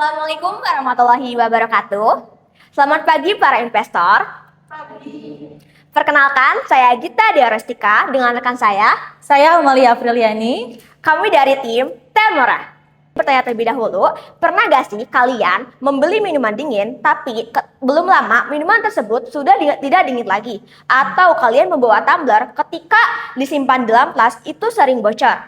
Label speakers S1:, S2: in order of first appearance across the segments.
S1: Assalamualaikum warahmatullahi wabarakatuh. Selamat pagi para investor. Perkenalkan, saya Gita Diarestika dengan rekan
S2: Saya Amalia Apriliani.
S1: kami dari tim Termora. Bertanya terlebih dahulu, pernah gak sih kalian membeli minuman dingin tapi belum lama minuman tersebut sudah tidak dingin lagi? Atau kalian membawa tumbler ketika disimpan dalam tas itu sering bocor?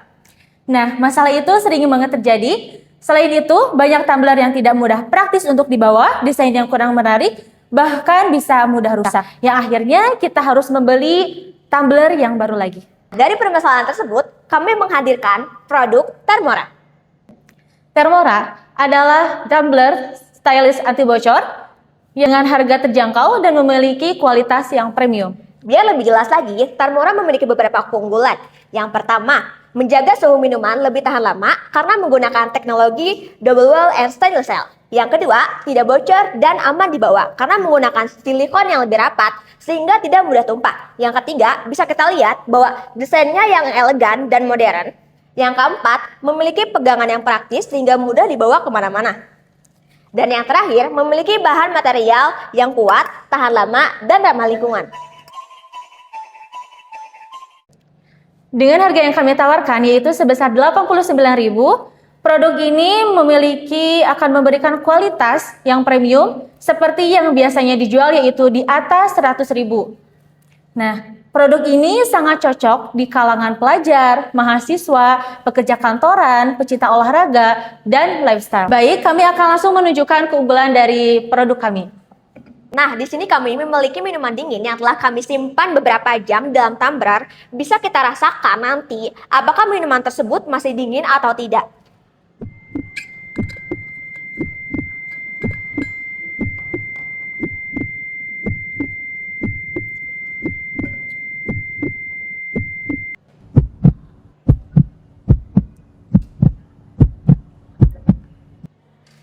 S2: Nah, masalah itu sering banget terjadi. Selain itu, banyak tumbler yang tidak mudah praktis untuk dibawa, desain yang kurang menarik, bahkan bisa mudah rusak. Yang akhirnya kita harus membeli tumbler yang baru lagi.
S1: Dari permasalahan tersebut, kami menghadirkan produk Termora.
S2: Termora adalah tumbler stylish anti bocor dengan harga terjangkau dan memiliki kualitas yang premium.
S1: Biar lebih jelas lagi, Termora memiliki beberapa keunggulan. Yang pertama, menjaga suhu minuman lebih tahan lama karena menggunakan teknologi double wall and stainless steel. Yang kedua, tidak bocor dan aman dibawa karena menggunakan silikon yang lebih rapat sehingga tidak mudah tumpah. Yang ketiga, bisa kita lihat bahwa desainnya yang elegan dan modern. Yang keempat, memiliki pegangan yang praktis sehingga mudah dibawa kemana-mana. Dan yang terakhir, memiliki bahan material yang kuat, tahan lama, dan ramah lingkungan.
S2: Dengan harga yang kami tawarkan yaitu sebesar 89.000, produk ini akan memberikan kualitas yang premium seperti yang biasanya dijual yaitu di atas 100.000. Nah, produk ini sangat cocok di kalangan pelajar, mahasiswa, pekerja kantoran, pecinta olahraga, dan lifestyle. Baik, kami akan langsung menunjukkan keunggulan dari produk kami.
S1: Nah, di sini kami memiliki minuman dingin yang telah kami simpan beberapa jam dalam tumbler. Bisa kita rasakan nanti apakah minuman tersebut masih dingin atau tidak.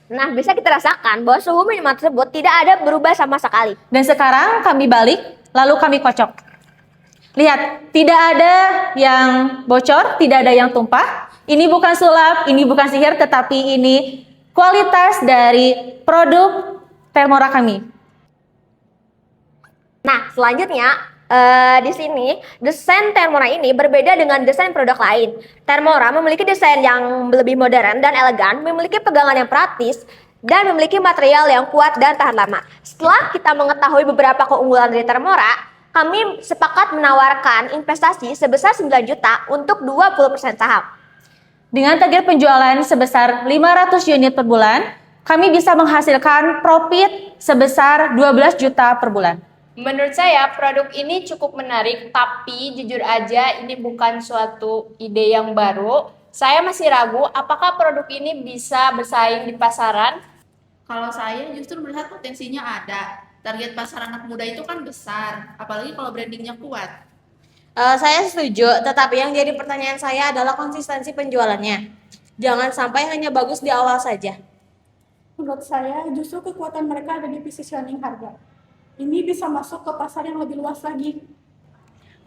S1: Nah, bisa kita rasakan bahwa suhu minuman tersebut tidak ada berubah sama sekali.
S2: Dan sekarang kami balik, lalu kami kocok. Lihat, tidak ada yang bocor, tidak ada yang tumpah. Ini bukan sulap, ini bukan sihir, tetapi ini kualitas dari produk Termora kami.
S1: Nah, selanjutnya di sini desain Termora ini berbeda dengan desain produk lain. Termora memiliki desain yang lebih modern dan elegan, memiliki pegangan yang praktis, dan memiliki material yang kuat dan tahan lama. Setelah kita mengetahui beberapa keunggulan dari Termora, kami sepakat menawarkan investasi sebesar 9 juta untuk 20% saham.
S2: Dengan target penjualan sebesar 500 unit per bulan, kami bisa menghasilkan profit sebesar 12 juta per bulan.
S3: Menurut saya produk ini cukup menarik, tapi jujur aja ini bukan suatu ide yang baru. Saya masih ragu apakah produk ini bisa bersaing di pasaran.
S4: Kalau saya justru melihat potensinya ada. Target pasar anak muda itu kan besar, apalagi kalau brandingnya kuat.
S5: Saya setuju, tetapi yang jadi pertanyaan saya adalah konsistensi penjualannya. Jangan sampai hanya bagus di awal saja.
S6: Menurut saya, justru kekuatan mereka ada di positioning harga. Ini bisa masuk ke pasar yang lebih luas lagi.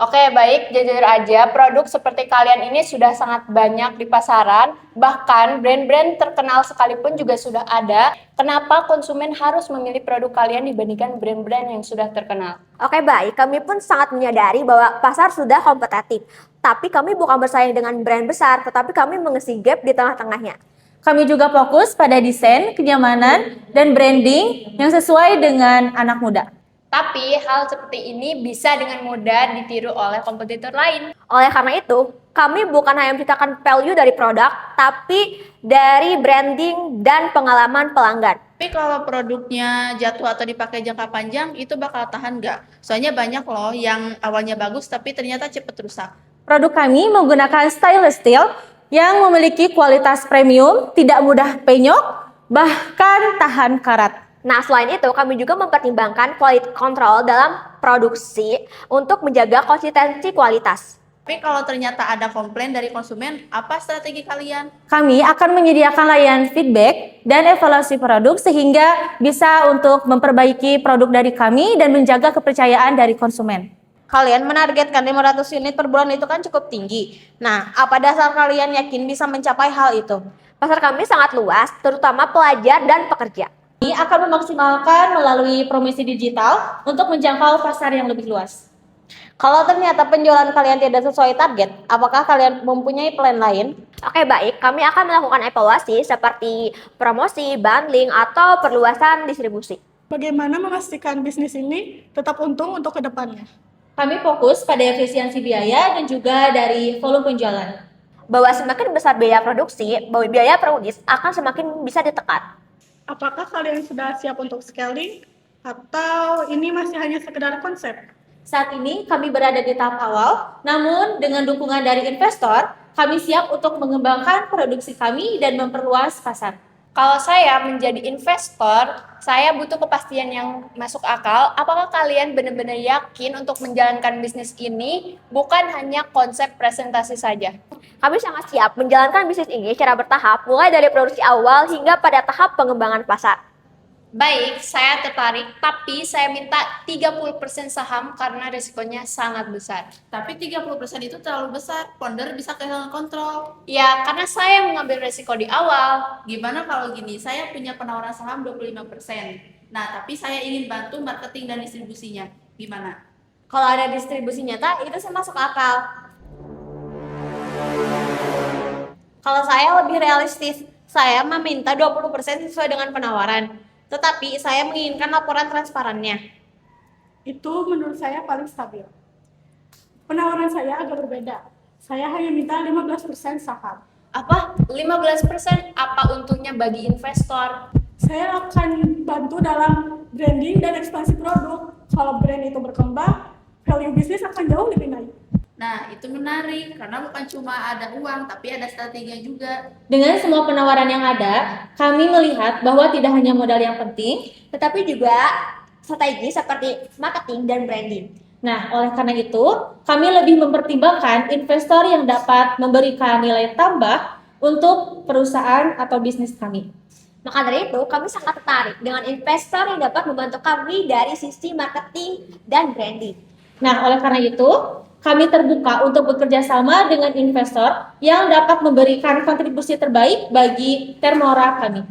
S3: Oke, baik, jujur aja produk seperti kalian ini sudah sangat banyak di pasaran. Bahkan brand-brand terkenal sekalipun juga sudah ada. Kenapa konsumen harus memilih produk kalian dibandingkan brand-brand yang sudah terkenal?
S1: Oke, baik, kami pun sangat menyadari bahwa pasar sudah kompetitif. Tapi kami bukan bersaing dengan brand besar, tetapi kami mengisi gap di tengah-tengahnya.
S2: Kami juga fokus pada desain, kenyamanan, dan branding yang sesuai dengan anak muda.
S3: Tapi hal seperti ini bisa dengan mudah ditiru oleh kompetitor lain.
S1: Oleh karena itu, kami bukan hanya menciptakan value dari produk, tapi dari branding dan pengalaman pelanggan.
S4: Tapi kalau produknya jatuh atau dipakai jangka panjang, itu bakal tahan nggak? Soalnya banyak loh yang awalnya bagus tapi ternyata cepet rusak.
S2: Produk kami menggunakan stainless steel yang memiliki kualitas premium, tidak mudah penyok, bahkan tahan karat.
S1: Nah, selain itu, kami juga mempertimbangkan quality control dalam produksi untuk menjaga konsistensi kualitas.
S4: Tapi kalau ternyata ada komplain dari konsumen, apa strategi kalian?
S2: Kami akan menyediakan layanan feedback dan evaluasi produk sehingga bisa untuk memperbaiki produk dari kami dan menjaga kepercayaan dari konsumen.
S5: Kalian menargetkan 500 unit per bulan itu kan cukup tinggi. Nah, apa dasar kalian yakin bisa mencapai hal itu?
S1: Pasar kami sangat luas, terutama pelajar dan pekerja.
S2: Kami akan memaksimalkan melalui promosi digital untuk menjangkau pasar yang lebih luas.
S5: Kalau ternyata penjualan kalian tidak sesuai target, apakah kalian mempunyai plan lain?
S1: Oke, baik. Kami akan melakukan evaluasi seperti promosi, bundling, atau perluasan distribusi.
S6: Bagaimana memastikan bisnis ini tetap untung untuk kedepannya?
S2: Kami fokus pada efisiensi biaya dan juga dari volume penjualan.
S1: Bahwa semakin besar biaya produksi, bahwa biaya per unit akan semakin bisa ditekan.
S6: Apakah kalian sudah siap untuk scaling? Atau ini masih hanya sekedar konsep?
S2: Saat ini kami berada di tahap awal, namun dengan dukungan dari investor, kami siap untuk mengembangkan produksi kami dan memperluas pasar.
S3: Kalau saya menjadi investor, saya butuh kepastian yang masuk akal. Apakah kalian benar-benar yakin untuk menjalankan bisnis ini, bukan hanya konsep presentasi saja?
S1: Kami sangat siap menjalankan bisnis ini secara bertahap, mulai dari produksi awal hingga pada tahap pengembangan pasar.
S3: Baik, saya tertarik, tapi saya minta 30% saham karena risikonya sangat besar.
S4: Tapi 30% itu terlalu besar, founder bisa kehilangan kontrol.
S3: Ya, karena saya mengambil risiko di awal.
S4: Gimana kalau gini, saya punya penawaran saham 25%. Nah, tapi saya ingin bantu marketing dan distribusinya. Gimana?
S5: Kalau ada distribusi nyata, itu masuk akal. Kalau saya lebih realistis, saya meminta 20% sesuai dengan penawaran. Tetapi saya menginginkan laporan transparannya.
S6: Itu menurut saya paling stabil. Penawaran saya agak berbeda. Saya hanya minta 15% saham.
S3: Apa? 15%? Apa untungnya bagi investor?
S6: Saya akan bantu dalam branding dan ekspansi produk. Kalau brand itu berkembang, value bisnis akan jauh lebih naik.
S4: Nah, itu menarik karena bukan cuma ada uang, tapi ada strategi juga.
S2: Dengan semua penawaran yang ada, kami melihat bahwa tidak hanya modal yang penting,
S1: Tetapi juga strategi seperti marketing dan branding.
S2: nah, oleh karena itu, kami lebih mempertimbangkan investor yang dapat memberikan nilai tambah untuk perusahaan atau bisnis kami.
S1: Maka dari itu, kami sangat tertarik dengan investor yang dapat membantu kami dari sisi marketing dan branding.
S2: Nah, oleh karena itu, kami terbuka untuk bekerja sama dengan investor yang dapat memberikan kontribusi terbaik bagi Termora kami.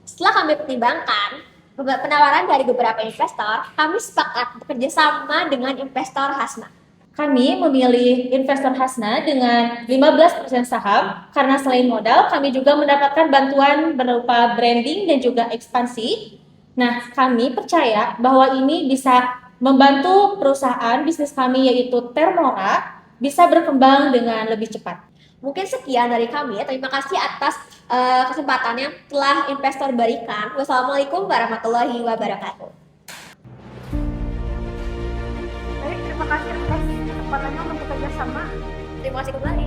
S1: Setelah kami pertimbangkan penawaran dari beberapa investor, kami sepakat bekerja sama dengan investor Hasna.
S2: Kami memilih investor Hasna dengan 15% saham karena selain modal, kami juga mendapatkan bantuan berupa branding dan juga ekspansi. Nah, kami percaya bahwa ini bisa membantu perusahaan bisnis kami yaitu Termora bisa berkembang dengan lebih cepat.
S1: Mungkin sekian dari kami. Terima kasih atas kesempatan yang telah investor berikan. Wassalamualaikum warahmatullahi wabarakatuh.
S6: Baik, terima kasih atas kesempatannya untuk bekerja sama.
S1: Terima kasih kembali.